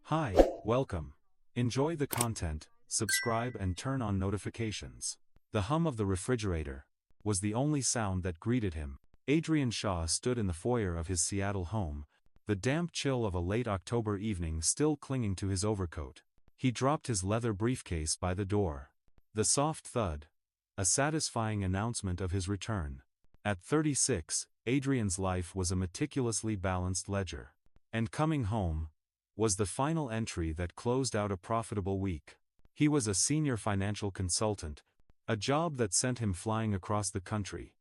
Hi, welcome. Enjoy the content, subscribe and turn on notifications. The hum of the refrigerator was the only sound that greeted him. Adrian Shaw stood in the foyer of his Seattle home, the damp chill of a late October evening still clinging to his overcoat. He dropped his leather briefcase by the door. The soft thud, a satisfying announcement of his return. At 36, Adrian's life was a meticulously balanced ledger. And coming home was the final entry that closed out a profitable week. He was a senior financial consultant, a job that sent him flying across the country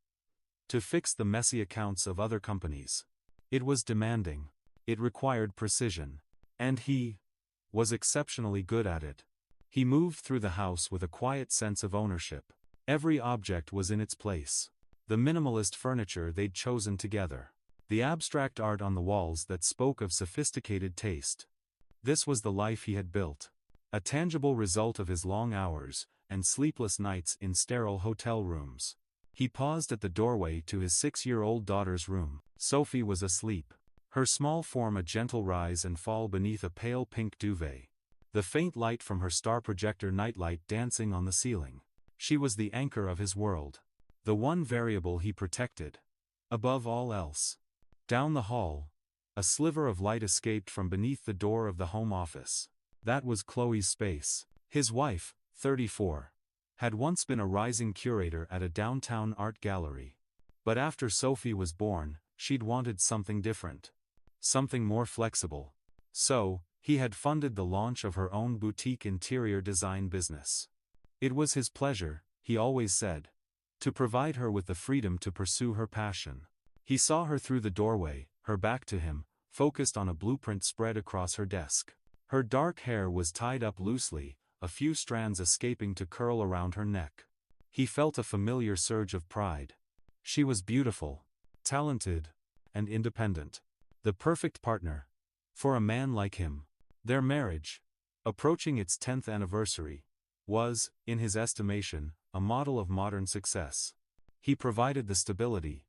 to fix the messy accounts of other companies. It was demanding, it required precision, and he was exceptionally good at it. He moved through the house with a quiet sense of ownership. Every object was in its place. The minimalist furniture they'd chosen together. The abstract art on the walls that spoke of sophisticated taste. This was the life he had built. A tangible result of his long hours and sleepless nights in sterile hotel rooms. He paused at the doorway to his 6-year-old daughter's room. Sophie was asleep. Her small form a gentle rise and fall beneath a pale pink duvet. The faint light from her star projector nightlight dancing on the ceiling. She was the anchor of his world. The one variable he protected above all else. Down the hall, a sliver of light escaped from beneath the door of the home office. That was Chloe's space. His wife, 34, had once been a rising curator at a downtown art gallery. But after Sophie was born, she'd wanted something different. Something more flexible. So, he had funded the launch of her own boutique interior design business. It was his pleasure, he always said, to provide her with the freedom to pursue her passion. He saw her through the doorway, her back to him, focused on a blueprint spread across her desk. Her dark hair was tied up loosely, a few strands escaping to curl around her neck. He felt a familiar surge of pride. She was beautiful, talented, and independent. The perfect partner for a man like him. Their marriage, approaching its 10th anniversary, was, in his estimation, a model of modern success. He provided the stability,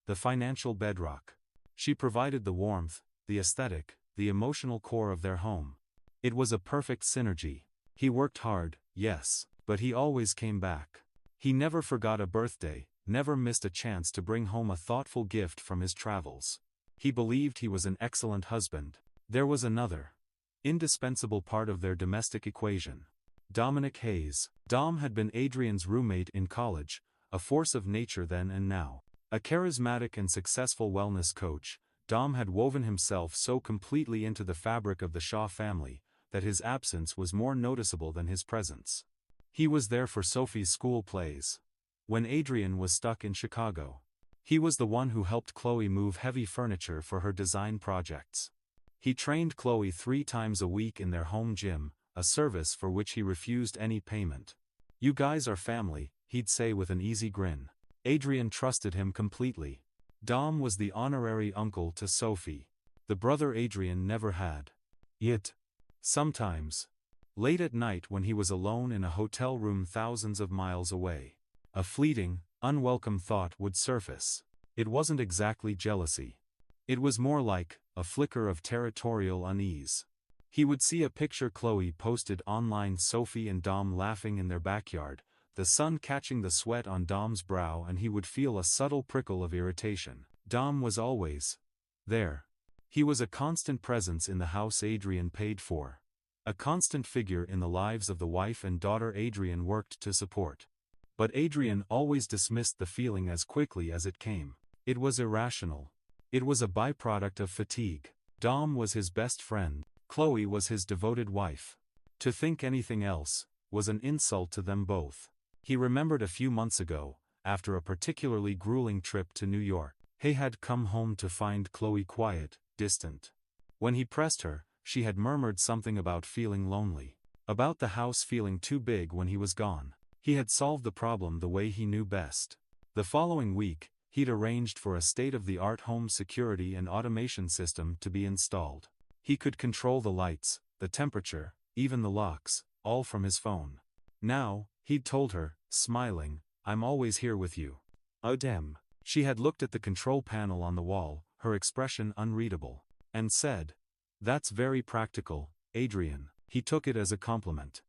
the financial bedrock. She provided the warmth, the aesthetic, the emotional core of their home. It was a perfect synergy. He worked hard, yes, but he always came back. He never forgot a birthday, never missed a chance to bring home a thoughtful gift from his travels. He believed he was an excellent husband. There was another indispensable part of their domestic equation. Dominic Hayes. Dom had been Adrian's roommate in college, a force of nature then and now. A charismatic and successful wellness coach, Dom had woven himself so completely into the fabric of the Shaw family, that his absence was more noticeable than his presence. He was there for Sophie's school plays. When Adrian was stuck in Chicago. He was the one who helped Chloe move heavy furniture for her design projects. He trained Chloe 3 times a week in their home gym, a service for which he refused any payment. "You guys are family," he'd say with an easy grin. Adrian trusted him completely. Dom was the honorary uncle to Sophie. The brother Adrian never had. Yet, sometimes, late at night when he was alone in a hotel room thousands of miles away, a fleeting, unwelcome thought would surface. It wasn't exactly jealousy. It was more like a flicker of territorial unease. He would see a picture Chloe posted online, Sophie and Dom laughing in their backyard, the sun catching the sweat on Dom's brow, and he would feel a subtle prickle of irritation. Dom was always there. He was a constant presence in the house Adrian paid for. A constant figure in the lives of the wife and daughter Adrian worked to support. But Adrian always dismissed the feeling as quickly as it came. It was irrational. It was a byproduct of fatigue. Dom was his best friend. Chloe was his devoted wife. To think anything else was an insult to them both. He remembered a few months ago, after a particularly grueling trip to New York, he had come home to find Chloe quiet, distant. When he pressed her, she had murmured something about feeling lonely. About the house feeling too big when he was gone. He had solved the problem the way he knew best. The following week, he'd arranged for a state-of-the-art home security and automation system to be installed. He could control the lights, the temperature, even the locks, all from his phone. Now, he'd told her, smiling, "I'm always here with you." Oh damn. She had looked at the control panel on the wall, her expression unreadable, and said, "That's very practical, Adrian. He took it as a compliment.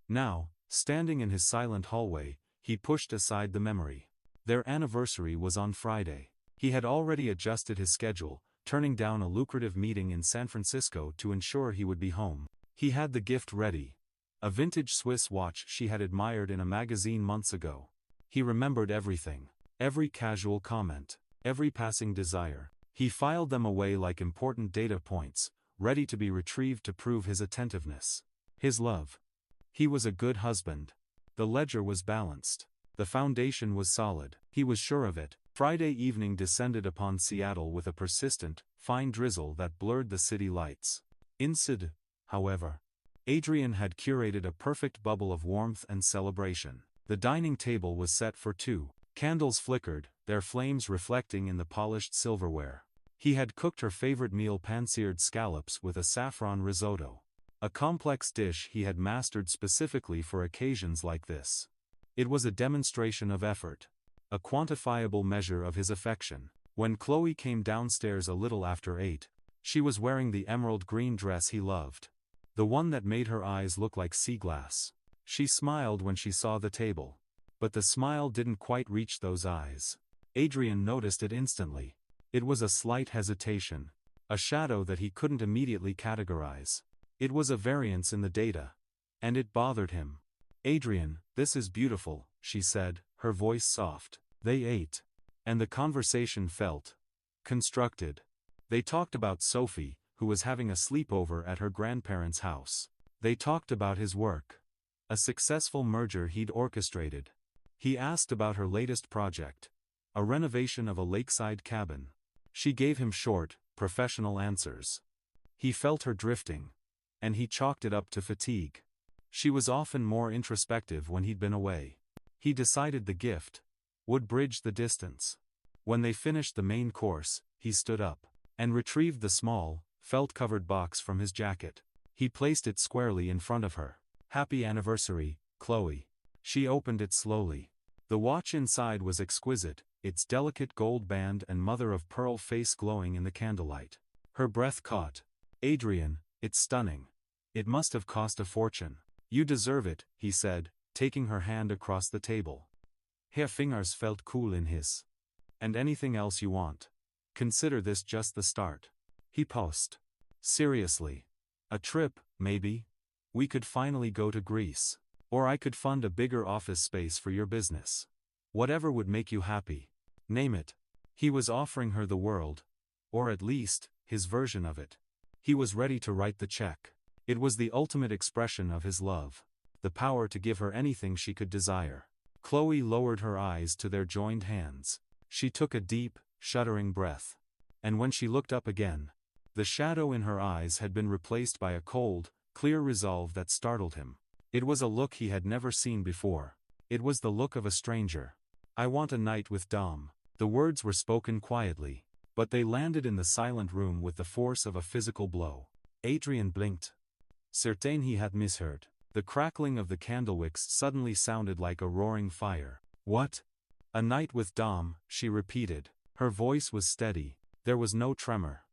Now, standing in his silent hallway, he pushed aside the memory. Their anniversary was on Friday. He had already adjusted his schedule, turning down a lucrative meeting in San Francisco to ensure he would be home. He had the gift ready. A vintage Swiss watch she had admired in a magazine months ago. He remembered everything. Every casual comment. Every passing desire. He filed them away like important data points, ready to be retrieved to prove his attentiveness. His love. He was a good husband. The ledger was balanced. The foundation was solid. He was sure of it. Friday evening descended upon Seattle with a persistent, fine drizzle that blurred the city lights. Inside, however, Adrian had curated a perfect bubble of warmth and celebration. The dining table was set for two. Candles flickered, their flames reflecting in the polished silverware. He had cooked her favorite meal, pan-seared scallops with a saffron risotto. A complex dish he had mastered specifically for occasions like this. It was a demonstration of effort. A quantifiable measure of his affection. When Chloe came downstairs a little after 8, she was wearing the emerald green dress he loved. The one that made her eyes look like sea glass. She smiled when she saw the table. But the smile didn't quite reach those eyes. Adrian noticed it instantly. It was a slight hesitation. A shadow that he couldn't immediately categorize. It was a variance in the data. And it bothered him. "Adrian, this is beautiful," she said, her voice soft. They ate. And the conversation felt constructed. They talked about Sophie, who was having a sleepover at her grandparents' house. They talked about his work. A successful merger he'd orchestrated. He asked about her latest project. A renovation of a lakeside cabin. She gave him short, professional answers. He felt her drifting. And he chalked it up to fatigue. She was often more introspective when he'd been away. He decided the gift would bridge the distance. When they finished the main course, he stood up and retrieved the small, felt-covered box from his jacket. He placed it squarely in front of her. "Happy anniversary, Chloe." She opened it slowly. The watch inside was exquisite, its delicate gold band and mother-of-pearl face glowing in the candlelight. Her breath caught. "Adrian, it's stunning. It must have cost a fortune." "You deserve it," he said, taking her hand across the table. Her fingers felt cool in his. "And anything else you want. Consider this just the start." He paused. "Seriously. A trip, maybe? We could finally go to Greece. Or I could fund a bigger office space for your business. Whatever would make you happy. Name it." He was offering her the world. Or at least, his version of it. He was ready to write the check. It was the ultimate expression of his love. The power to give her anything she could desire. Chloe lowered her eyes to their joined hands. She took a deep, shuddering breath. And when she looked up again, the shadow in her eyes had been replaced by a cold, clear resolve that startled him. It was a look he had never seen before. It was the look of a stranger. "I want a night with Dom." The words were spoken quietly, but they landed in the silent room with the force of a physical blow. Adrian blinked. Certain he had misheard. The crackling of the candlewicks suddenly sounded like a roaring fire. "What?" "A night with Dom," she repeated. Her voice was steady. There was no tremor.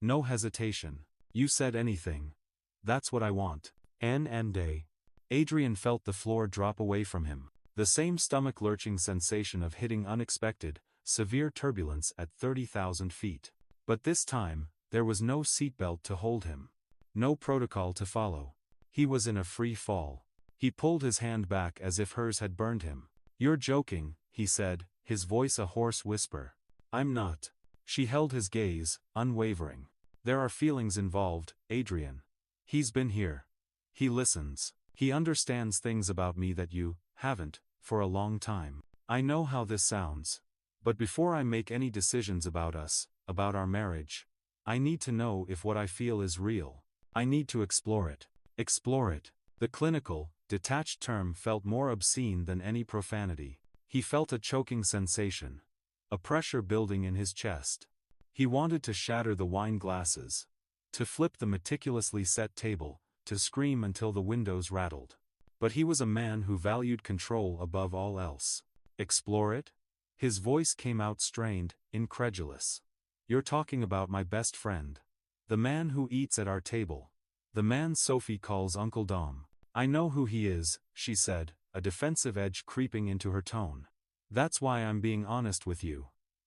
No hesitation. "You said anything. That's what I want. N.N.day." Adrian felt the floor drop away from him. The same stomach-lurching sensation of hitting unexpected, severe turbulence at 30,000 feet. But this time, there was no seatbelt to hold him. No protocol to follow. He was in a free fall. He pulled his hand back as if hers had burned him. "You're joking," he said, his voice a hoarse whisper. "I'm not." She held his gaze, unwavering. "There are feelings involved, Adrian. He's been here. He listens. He understands things about me that you haven't, for a long time. I know how this sounds. But before I make any decisions about us, about our marriage, I need to know if what I feel is real. I need to explore it." Explore it. The clinical, detached term felt more obscene than any profanity. He felt a choking sensation. A pressure building in his chest. He wanted to shatter the wine glasses. To flip the meticulously set table, to scream until the windows rattled. But he was a man who valued control above all else. "Explore it?" His voice came out strained, incredulous. "You're talking about my best friend. The man who eats at our table. The man Sophie calls Uncle Dom. I know who he is, she said, a defensive edge creeping into her tone. That's why I'm being honest with you.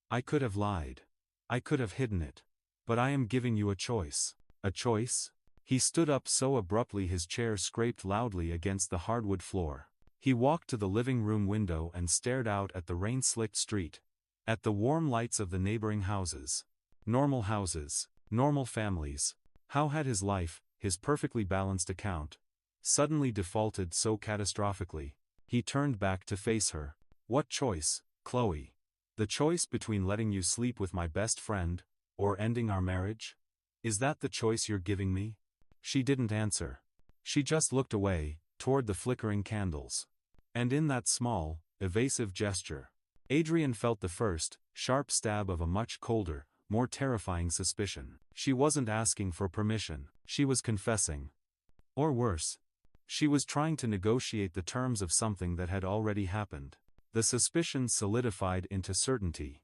I could have lied. I could have hidden it. But I am giving you a choice. A choice? He stood up so abruptly his chair scraped loudly against the hardwood floor. He walked to the living room window and stared out at the rain-slicked street. At the warm lights of the neighboring houses. Normal houses. Normal families. How had his life, his perfectly balanced account, suddenly defaulted so catastrophically? He turned back to face her. What choice, Chloe? The choice between letting you sleep with my best friend, or ending our marriage? Is that the choice you're giving me? She didn't answer. She just looked away, toward the flickering candles. And in that small, evasive gesture, Adrian felt the first, sharp stab of a much colder, more terrifying suspicion. She wasn't asking for permission, she was confessing. Or worse, she was trying to negotiate the terms of something that had already happened. The suspicion solidified into certainty.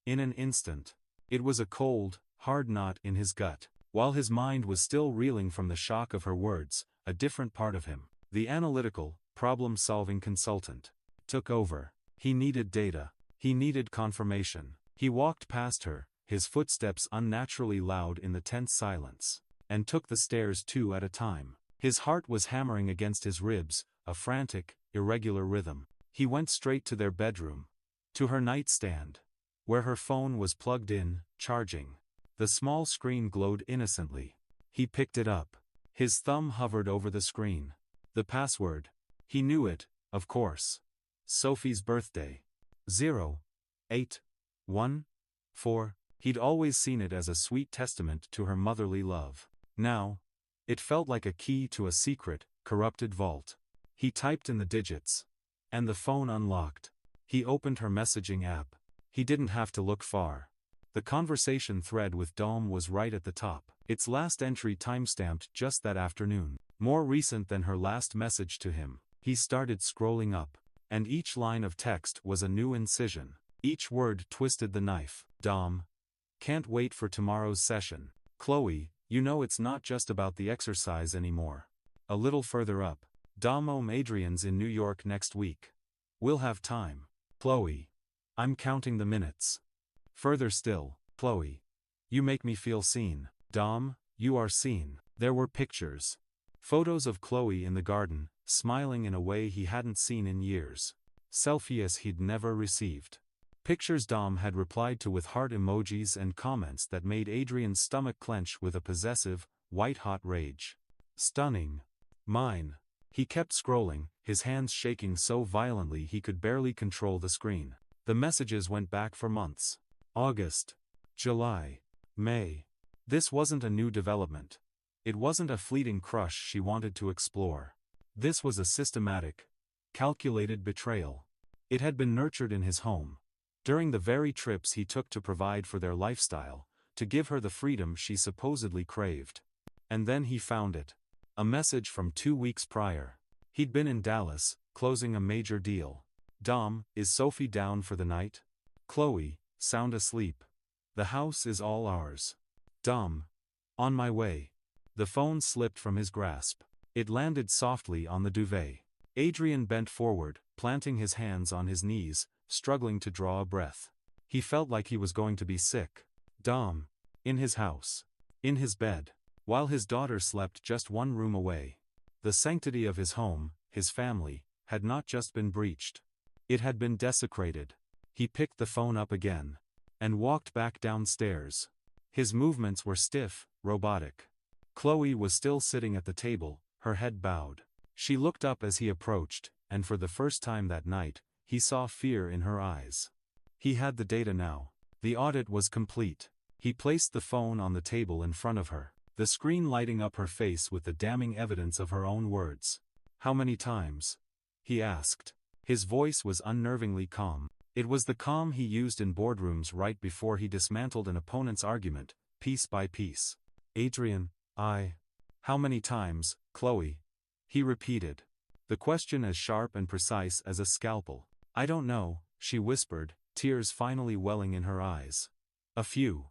In an instant. It was a cold, hard knot in his gut. While his mind was still reeling from the shock of her words, a different part of him, the analytical, problem-solving consultant, took over. He needed data. He needed confirmation. He walked past her, his footsteps unnaturally loud in the tense silence, and took the stairs 2 at a time. His heart was hammering against his ribs, a frantic, irregular rhythm. He went straight to their bedroom. To her nightstand. Where her phone was plugged in, charging. The small screen glowed innocently. He picked it up. His thumb hovered over the screen. The password. He knew it, of course. Sophie's birthday. 0814. He'd always seen it as a sweet testament to her motherly love. Now, it felt like a key to a secret, corrupted vault. He typed in the digits. And the phone unlocked. He opened her messaging app. He didn't have to look far. The conversation thread with Dom was right at the top. Its last entry timestamped just that afternoon. More recent than her last message to him. He started scrolling up. And each line of text was a new incision. Each word twisted the knife. Dom. Can't wait for tomorrow's session. Chloe, you know it's not just about the exercise anymore. A little further up. Dom Adrian's in New York next week. We'll have time. Chloe. I'm counting the minutes. Further still. Chloe. You make me feel seen. Dom, you are seen. There were pictures. Photos of Chloe in the garden, smiling in a way he hadn't seen in years. Selfies he'd never received. Pictures Dom had replied to with heart emojis and comments that made Adrian's stomach clench with a possessive, white-hot rage. Stunning. Mine. He kept scrolling, his hands shaking so violently he could barely control the screen. The messages went back for months. August. July. May. This wasn't a new development. It wasn't a fleeting crush she wanted to explore. This was a systematic, calculated betrayal. It had been nurtured in his home. During the very trips he took to provide for their lifestyle, to give her the freedom she supposedly craved. And then he found it. A message from 2 weeks prior. He'd been in Dallas, closing a major deal. Dom, is Sophie down for the night? Chloe, sound asleep. The house is all ours. Dom. On my way. The phone slipped from his grasp. It landed softly on the duvet. Adrian bent forward, planting his hands on his knees, struggling to draw a breath. He felt like he was going to be sick. Dom. In his house. In his bed. While his daughter slept just 1 room away. The sanctity of his home, his family, had not just been breached. It had been desecrated. He picked the phone up again. And walked back downstairs. His movements were stiff, robotic. Chloe was still sitting at the table, her head bowed. She looked up as he approached, and for the first time that night, he saw fear in her eyes. He had the data now. The audit was complete. He placed the phone on the table in front of her. The screen lighting up her face with the damning evidence of her own words. How many times? He asked. His voice was unnervingly calm. It was the calm he used in boardrooms right before he dismantled an opponent's argument, piece by piece. Adrian, How many times, Chloe? He repeated. The question as sharp and precise as a scalpel. I don't know, she whispered, tears finally welling in her eyes. A few,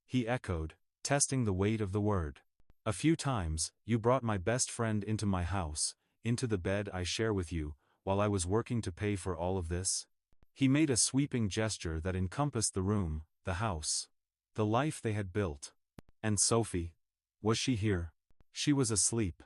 he echoed, testing the weight of the word. A few times, you brought my best friend into my house, into the bed I share with you, while I was working to pay for all of this. He made a sweeping gesture that encompassed the room, the house, the life they had built. And Sophie? Was she here? She was asleep.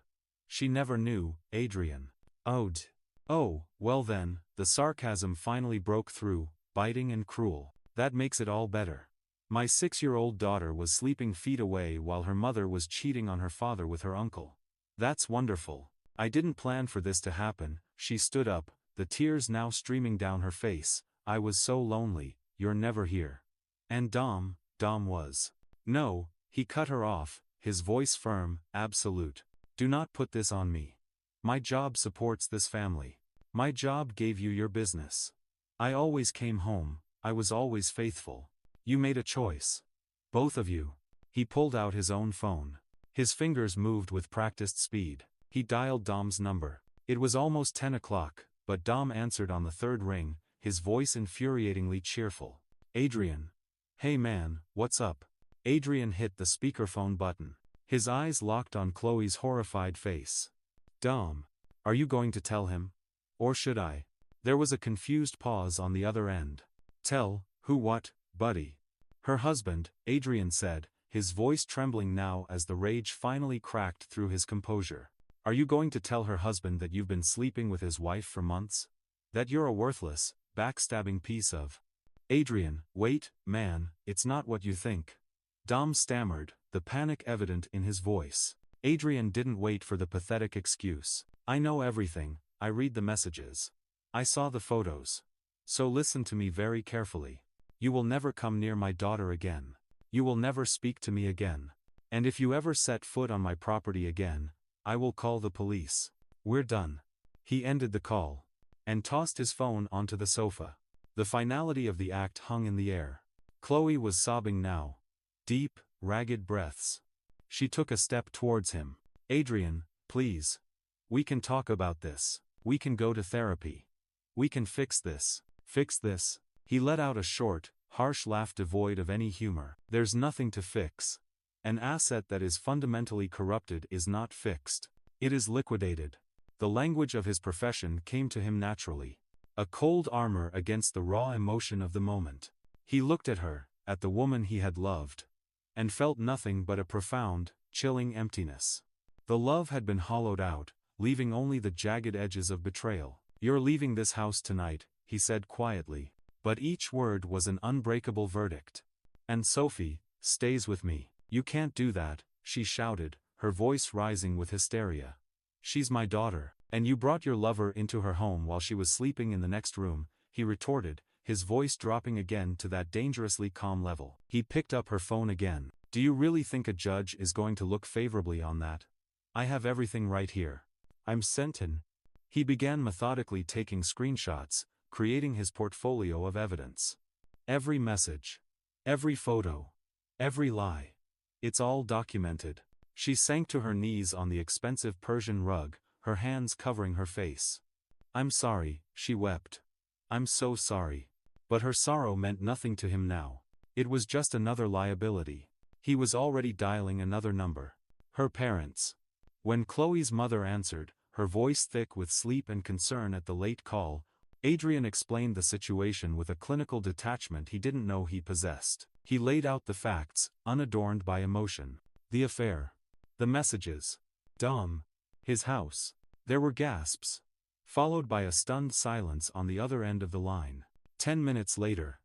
She never knew, Adrian. Oh, well then, the sarcasm finally broke through, biting and cruel. That makes it all better. My 6-year-old daughter was sleeping feet away while her mother was cheating on her father with her uncle. That's wonderful. I didn't plan for this to happen. She stood up, the tears now streaming down her face. I was so lonely. You're never here. And Dom was. No, he cut her off, his voice firm, absolute. Do not put this on me. My job supports this family. My job gave you your business. I always came home, I was always faithful. You made a choice. Both of you. He pulled out his own phone. His fingers moved with practiced speed. He dialed Dom's number. It was almost 10 o'clock, but Dom answered on the third ring, his voice infuriatingly cheerful. Adrian. Hey man, what's up? Adrian hit the speakerphone button. His eyes locked on Chloe's horrified face. Dom. Are you going to tell him? Or should I? There was a confused pause on the other end. Tell, who what, buddy? Her husband, Adrian said, his voice trembling now as the rage finally cracked through his composure. Are you going to tell her husband that you've been sleeping with his wife for months? That you're a worthless, backstabbing piece of... Adrian, wait, man, it's not what you think. Dom stammered, the panic evident in his voice. Adrian didn't wait for the pathetic excuse. I know everything, I read the messages. I saw the photos. So listen to me very carefully. You will never come near my daughter again. You will never speak to me again. And if you ever set foot on my property again, I will call the police. We're done. He ended the call. And tossed his phone onto the sofa. The finality of the act hung in the air. Chloe was sobbing now. Deep, ragged breaths. She took a step towards him. Adrian, please. We can talk about this. We can go to therapy. We can fix this. Fix this. He let out a short, harsh laugh devoid of any humor. There's nothing to fix. An asset that is fundamentally corrupted is not fixed. It is liquidated. The language of his profession came to him naturally. A cold armor against the raw emotion of the moment. He looked at her, at the woman he had loved, and felt nothing but a profound, chilling emptiness. The love had been hollowed out, leaving only the jagged edges of betrayal. You're leaving this house tonight, he said quietly, but each word was an unbreakable verdict. And Sophie stays with me. You can't do that, she shouted, her voice rising with hysteria. She's my daughter, and you brought your lover into her home while she was sleeping in the next room, he retorted, his voice dropping again to that dangerously calm level. He picked up her phone again. Do you really think a judge is going to look favorably on that? I have everything right here. I'm certain. He began methodically taking screenshots, creating his portfolio of evidence. Every message. Every photo. Every lie. It's all documented. She sank to her knees on the expensive Persian rug, her hands covering her face. I'm sorry, she wept. I'm so sorry. But her sorrow meant nothing to him now. It was just another liability. He was already dialing another number. Her parents. When Chloe's mother answered, her voice thick with sleep and concern at the late call, Adrian explained the situation with a clinical detachment he didn't know he possessed. He laid out the facts, unadorned by emotion. The affair. The messages. Dom. His house. There were gasps. Followed by a stunned silence on the other end of the line. 10 minutes later.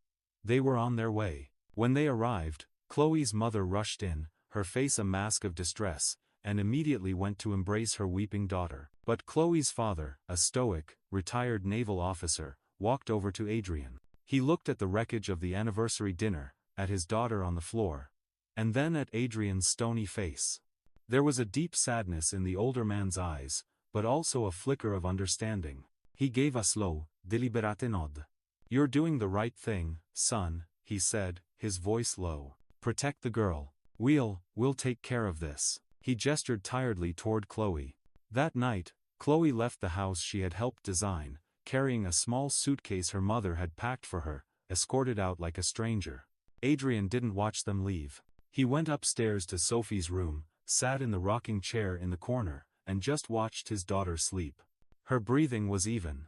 They were on their way. When they arrived, Chloe's mother rushed in, her face a mask of distress, and immediately went to embrace her weeping daughter. But Chloe's father, a stoic, retired naval officer, walked over to Adrian. He looked at the wreckage of the anniversary dinner, at his daughter on the floor, and then at Adrian's stony face. There was a deep sadness in the older man's eyes, but also a flicker of understanding. He gave a slow, deliberate nod. You're doing the right thing, son, he said, his voice low. Protect the girl. We'll take care of this. He gestured tiredly toward Chloe. That night, Chloe left the house she had helped design, carrying a small suitcase her mother had packed for her, escorted out like a stranger. Adrian didn't watch them leave. He went upstairs to Sophie's room, sat in the rocking chair in the corner, and just watched his daughter sleep. Her breathing was even.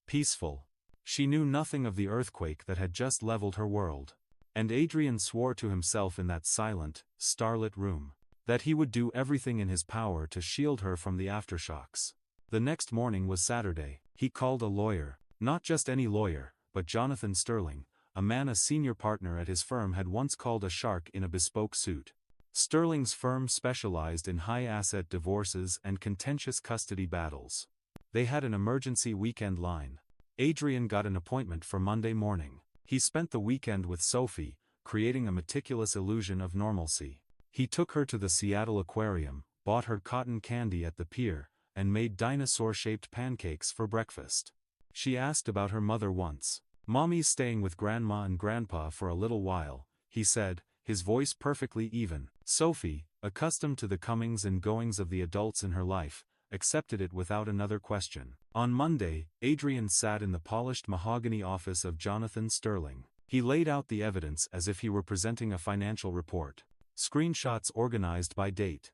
Peaceful. She knew nothing of the earthquake that had just leveled her world. And Adrian swore to himself in that silent, starlit room, that he would do everything in his power to shield her from the aftershocks. The next morning was Saturday. He called a lawyer, not just any lawyer, but Jonathan Sterling, a man a senior partner at his firm had once called a shark in a bespoke suit. Sterling's firm specialized in high-asset divorces and contentious custody battles. They had an emergency weekend line. Adrian got an appointment for Monday morning. He spent the weekend with Sophie, creating a meticulous illusion of normalcy. He took her to the Seattle Aquarium, bought her cotton candy at the pier, and made dinosaur-shaped pancakes for breakfast. She asked about her mother once. "Mommy's staying with Grandma and Grandpa for a little while," he said, his voice perfectly even. Sophie, accustomed to the comings and goings of the adults in her life, accepted it without another question. On Monday, Adrian sat in the polished mahogany office of Jonathan Sterling. He laid out the evidence as if he were presenting a financial report. Screenshots organized by date.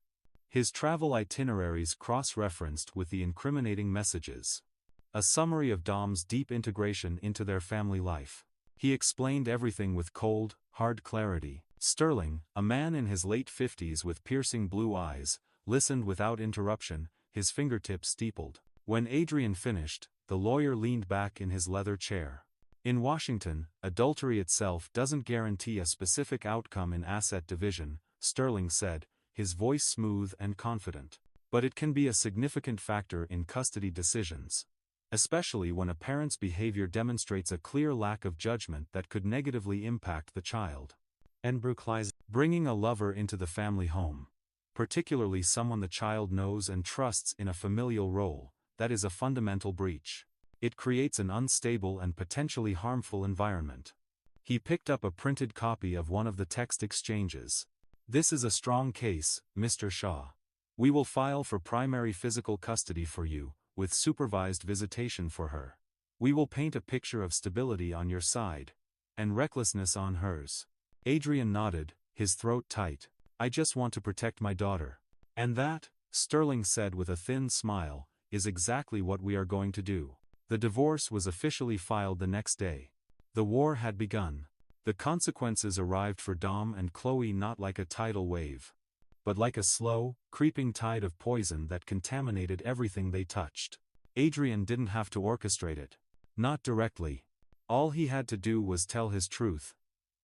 His travel itineraries cross-referenced with the incriminating messages. A summary of Dom's deep integration into their family life. He explained everything with cold, hard clarity. Sterling, a man in his late 50s with piercing blue eyes, listened without interruption, his fingertips steepled. When Adrian finished, the lawyer leaned back in his leather chair. In Washington, adultery itself doesn't guarantee a specific outcome in asset division, Sterling said, his voice smooth and confident. But it can be a significant factor in custody decisions. Especially when a parent's behavior demonstrates a clear lack of judgment that could negatively impact the child. And bringing a lover into the family home, particularly someone the child knows and trusts in a familial role, that is a fundamental breach. It creates an unstable and potentially harmful environment. He picked up a printed copy of one of the text exchanges. "This is a strong case, Mr. Shaw. We will file for primary physical custody for you, with supervised visitation for her. We will paint a picture of stability on your side, and recklessness on hers." Adrian nodded, his throat tight. "I just want to protect my daughter. And that," Sterling said with a thin smile, "is exactly what we are going to do." The divorce was officially filed the next day. The war had begun. The consequences arrived for Dom and Chloe not like a tidal wave, but like a slow, creeping tide of poison that contaminated everything they touched. Adrian didn't have to orchestrate it. Not directly. All he had to do was tell his truth,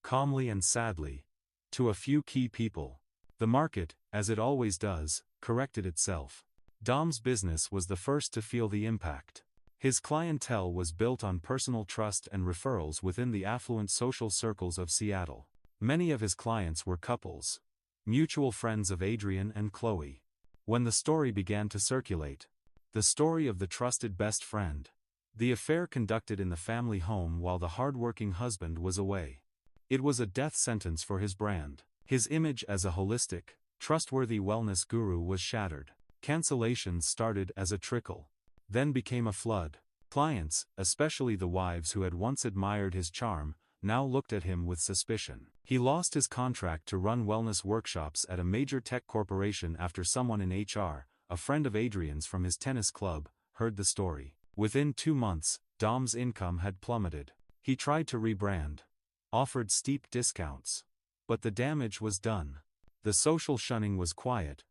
calmly and sadly, to a few key people. The market, as it always does, corrected itself. Dom's business was the first to feel the impact. His clientele was built on personal trust and referrals within the affluent social circles of Seattle. Many of his clients were couples, mutual friends of Adrian and Chloe. When the story began to circulate, the story of the trusted best friend, the affair conducted in the family home while the hardworking husband was away. It was a death sentence for his brand. His image as a holistic, trustworthy wellness guru was shattered. Cancellations started as a trickle, then became a flood. Clients, especially the wives who had once admired his charm, now looked at him with suspicion. He lost his contract to run wellness workshops at a major tech corporation after someone in HR, a friend of Adrian's from his tennis club, heard the story. Within 2 months, Dom's income had plummeted. He tried to rebrand, offered steep discounts. But the damage was done. The social shunning was quiet,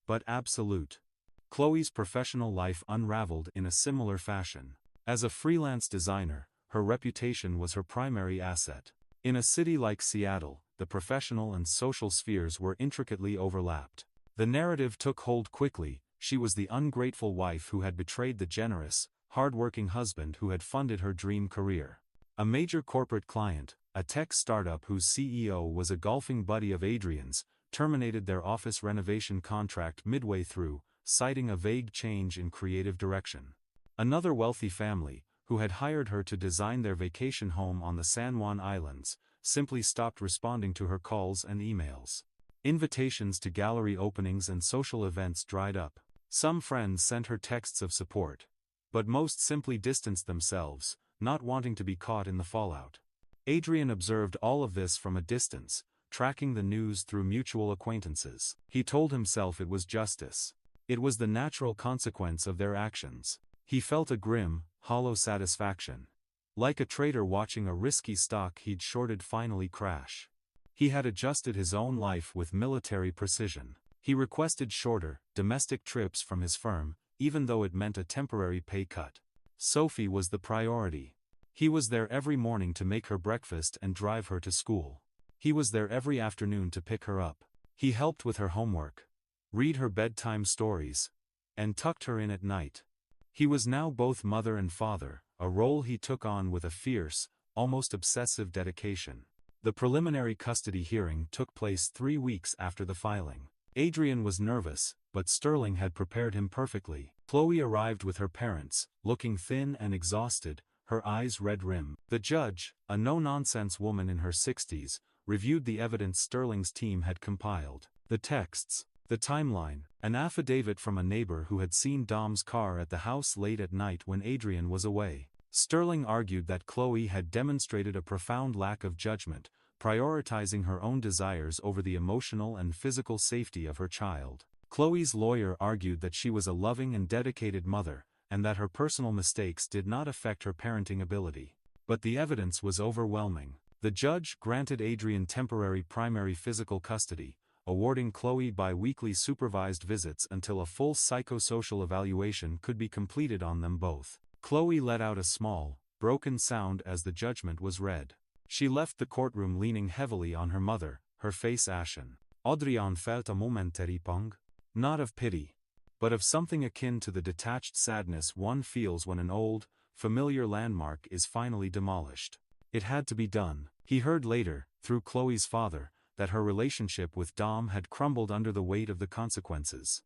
but absolute. Chloe's professional life unraveled in a similar fashion. As a freelance designer, her reputation was her primary asset. In a city like Seattle, the professional and social spheres were intricately overlapped. The narrative took hold quickly. She was the ungrateful wife who had betrayed the generous, hard-working husband who had funded her dream career. A major corporate client, a tech startup whose CEO was a golfing buddy of Adrian's, terminated their office renovation contract midway through, citing a vague change in creative direction. Another wealthy family, who had hired her to design their vacation home on the San Juan Islands, simply stopped responding to her calls and emails. Invitations to gallery openings and social events dried up. Some friends sent her texts of support, but most simply distanced themselves, not wanting to be caught in the fallout. Adrian observed all of this from a distance, tracking the news through mutual acquaintances. He told himself it was justice. It was the natural consequence of their actions. He felt a grim, hollow satisfaction. Like a trader watching a risky stock he'd shorted finally crash. He had adjusted his own life with military precision. He requested shorter, domestic trips from his firm, even though it meant a temporary pay cut. Sophie was the priority. He was there every morning to make her breakfast and drive her to school. He was there every afternoon to pick her up. He helped with her homework, read her bedtime stories, and tucked her in at night. He was now both mother and father, a role he took on with a fierce, almost obsessive dedication. The preliminary custody hearing took place 3 weeks after the filing. Adrian was nervous, but Sterling had prepared him perfectly. Chloe arrived with her parents, looking thin and exhausted, her eyes red-rimmed. The judge, a no-nonsense woman in her 60s, reviewed the evidence Sterling's team had compiled. The texts, the timeline, an affidavit from a neighbor who had seen Dom's car at the house late at night when Adrian was away. Sterling argued that Chloe had demonstrated a profound lack of judgment, prioritizing her own desires over the emotional and physical safety of her child. Chloe's lawyer argued that she was a loving and dedicated mother, and that her personal mistakes did not affect her parenting ability. But the evidence was overwhelming. The judge granted Adrian temporary primary physical custody, awarding Chloe bi-weekly supervised visits until a full psychosocial evaluation could be completed on them both. Chloe let out a small, broken sound as the judgment was read. She left the courtroom leaning heavily on her mother, her face ashen. Adrian felt a momentary pang, not of pity, but of something akin to the detached sadness one feels when an old, familiar landmark is finally demolished. It had to be done. He heard later, through Chloe's father, that her relationship with Dom had crumbled under the weight of the consequences.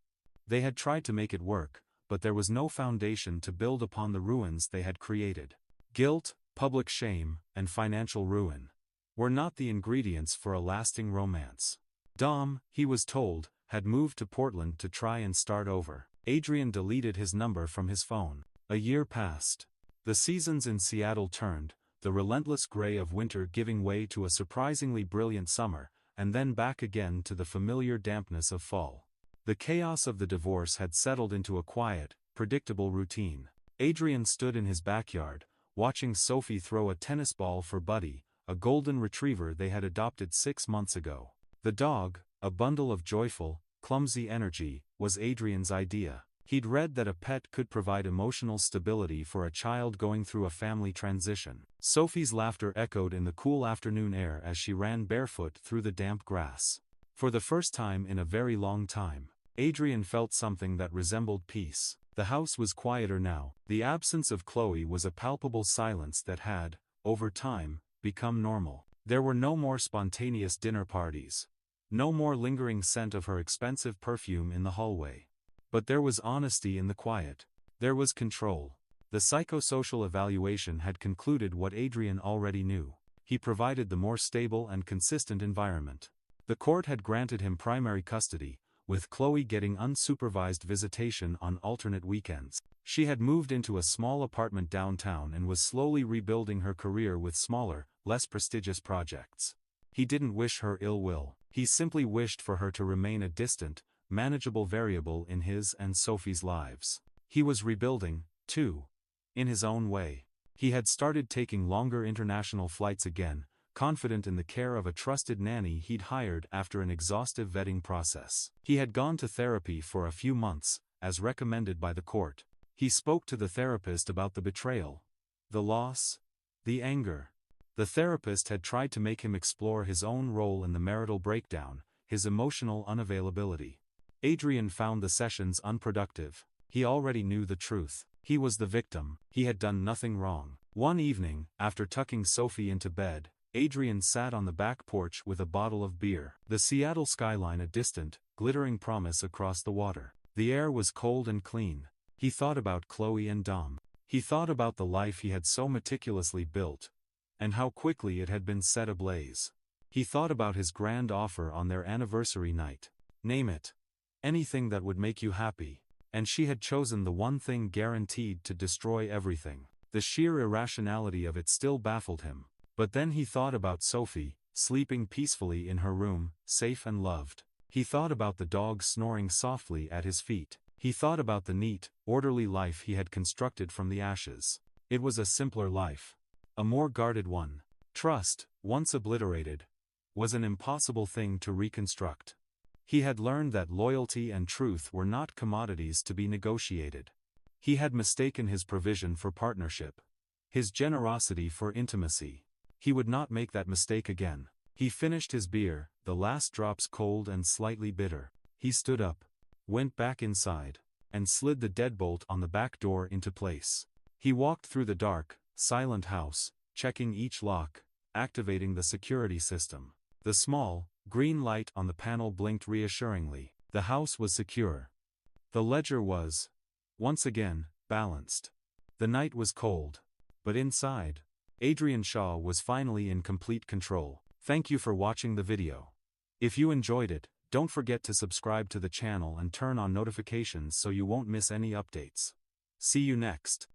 They had tried to make it work, but there was no foundation to build upon the ruins they had created. Guilt, public shame, and financial ruin were not the ingredients for a lasting romance. Dom, he was told, had moved to Portland to try and start over. Adrian deleted his number from his phone. A year passed. The seasons in Seattle turned, the relentless gray of winter giving way to a surprisingly brilliant summer, and then back again to the familiar dampness of fall. The chaos of the divorce had settled into a quiet, predictable routine. Adrian stood in his backyard, watching Sophie throw a tennis ball for Buddy, a golden retriever they had adopted 6 months ago. The dog, a bundle of joyful, clumsy energy, was Adrian's idea. He'd read that a pet could provide emotional stability for a child going through a family transition. Sophie's laughter echoed in the cool afternoon air as she ran barefoot through the damp grass. For the first time in a very long time, Adrian felt something that resembled peace. The house was quieter now. The absence of Chloe was a palpable silence that had, over time, become normal. There were no more spontaneous dinner parties. No more lingering scent of her expensive perfume in the hallway. But there was honesty in the quiet. There was control. The psychosocial evaluation had concluded what Adrian already knew. He provided the more stable and consistent environment. The court had granted him primary custody, with Chloe getting unsupervised visitation on alternate weekends. She had moved into a small apartment downtown and was slowly rebuilding her career with smaller, less prestigious projects. He didn't wish her ill will. He simply wished for her to remain a distant, manageable variable in his and Sophie's lives. He was rebuilding, too, in his own way. He had started taking longer international flights again, confident in the care of a trusted nanny he'd hired after an exhaustive vetting process. He had gone to therapy for a few months, as recommended by the court. He spoke to the therapist about the betrayal, the loss, the anger. The therapist had tried to make him explore his own role in the marital breakdown, his emotional unavailability. Adrian found the sessions unproductive. He already knew the truth. He was the victim. He had done nothing wrong. One evening, after tucking Sophie into bed, Adrian sat on the back porch with a bottle of beer. The Seattle skyline a distant, glittering promise across the water. The air was cold and clean. He thought about Chloe and Dom. He thought about the life he had so meticulously built, and how quickly it had been set ablaze. He thought about his grand offer on their anniversary night. Name it. Anything that would make you happy. And she had chosen the one thing guaranteed to destroy everything. The sheer irrationality of it still baffled him. But then he thought about Sophie, sleeping peacefully in her room, safe and loved. He thought about the dog snoring softly at his feet. He thought about the neat, orderly life he had constructed from the ashes. It was a simpler life. A more guarded one. Trust, once obliterated, was an impossible thing to reconstruct. He had learned that loyalty and truth were not commodities to be negotiated. He had mistaken his provision for partnership, his generosity for intimacy. He would not make that mistake again. He finished his beer, the last drops cold and slightly bitter. He stood up, went back inside, and slid the deadbolt on the back door into place. He walked through the dark, silent house, checking each lock, activating the security system. The small, green light on the panel blinked reassuringly. The house was secure. The ledger was, once again, balanced. The night was cold. But inside, Adrian Shaw was finally in complete control. Thank you for watching the video. If you enjoyed it, don't forget to subscribe to the channel and turn on notifications so you won't miss any updates. See you next.